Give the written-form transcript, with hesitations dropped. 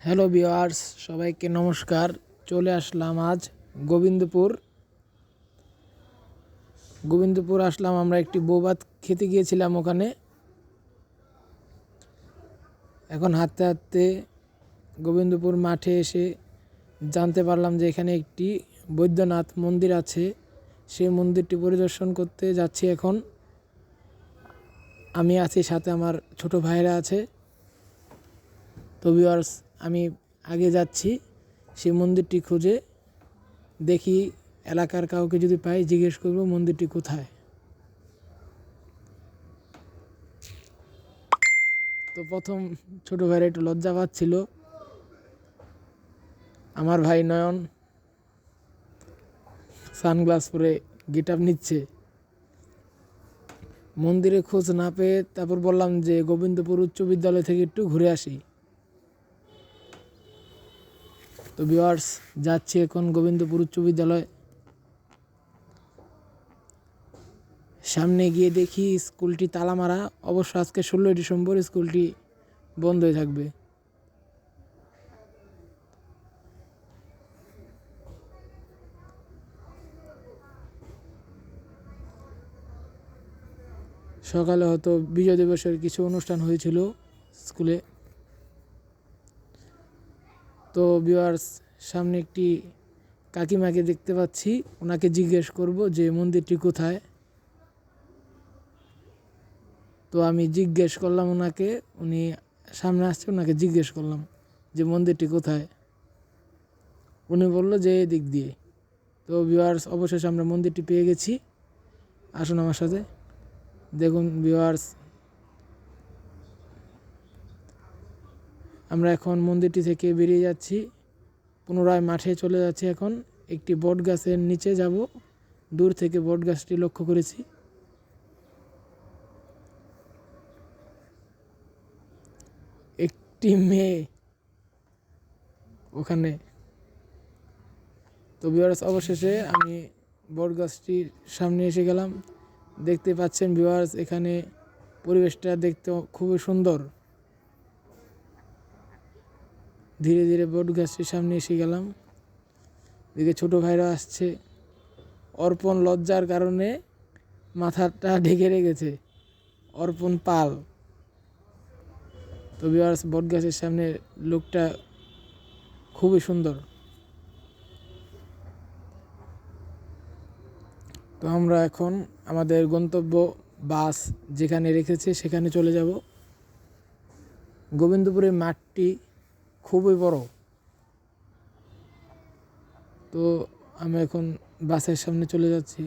Hello viewers, সবাইকে নমস্কার। চলে আসলাম আজ গোবিন্দপুর আসলাম। আমরা একটি বৌভাত খেতে গিয়েছিলাম ওখানে। এখন হাঁটতে হাঁটতে গোবিন্দপুর মাঠে এসে জানতে পারলাম যে এখানে একটি বৈদ্যনাথ মন্দির আছে। সেই মন্দিরটি পরিদর্শন করতে যাচ্ছি এখন। আমি আছি, সাথে আমার ছোট ভাইরা আছে। তো ভিউয়ার্স, আমি আগে যাচ্ছি সেই মন্দিরটি খুঁজে। দেখি এলাকার কাউকে যদি পাই জিজ্ঞেস করব মন্দিরটি কোথায়। তো প্রথম ছোট ভাইরা একটু লজ্জা পাচ্ছিল। আমার ভাই নয়ন সানগ্লাস পরে গেট আপ নিচ্ছে। মন্দিরে খোঁজ না পেয়ে তারপর বললাম যে গোবিন্দপুর উচ্চ বিদ্যালয় থেকে একটু ঘুরে আসি। তো ভিউয়ার্স, যাচ্ছি এখন গোবিন্দপুর উচ্চ বিদ্যালয়। সামনে গিয়ে দেখি স্কুলটি তালা মারা। অবশ্য আজকে 16 ডিসেম্বর, স্কুলটি বন্ধ হয়ে থাকবে। সকালে হয়তো বিজয় দিবসের কিছু অনুষ্ঠান হয়েছিল স্কুলে। তো ভিউয়ার্স, সামনে একটি কাকিমাকে দেখতে পাচ্ছি। ওনাকে জিজ্ঞেস করব যে মন্দিরটি কোথায়। তো আমি জিজ্ঞেস করলাম ওনাকে, উনি সামনে আসছে, ওনাকে জিজ্ঞেস করলাম যে মন্দিরটি কোথায়। উনি বললো যে এই দিক দিয়ে। তো ভিউয়ার্স, অবশেষে আমরা মন্দিরটি পেয়ে গেছি। আসুন আমার সাথে। দেখুন ভিউয়ার্স, আমরা এখন মন্দিরটি থেকে বেরিয়ে যাচ্ছি, পুনরায় মাঠে চলে যাচ্ছি। এখন একটি বট গাছের নিচে যাব। দূর থেকে বট গাছটি লক্ষ্য করেছি। একটি মেয়ে ওখানে। তো ভিউয়ার্স, অবশেষে আমি বট গাছটির সামনে এসে গেলাম। দেখতে পাচ্ছেন ভিউয়ার্স, এখানে পরিবেশটা দেখতে খুবই সুন্দর। ধীরে ধীরে বট গাছটির সামনে এসে গেলাম। এদিকে ছোট ভাইরা আসছে। অর্পণ লজ্জার কারণে মাথাটা ঢেকে রেখেছে, অর্পণ পাল। তো ভিউয়ার্স, বট গাছের সামনে লোকটা খুবই সুন্দর। তো আমরা এখন আমাদের গন্তব্য বাস যেখানে রেখেছে সেখানে চলে যাব। গোবিন্দপুরের মাঠটি খুবই বড়। তো আমি এখন বাসের সামনে চলে যাচ্ছি।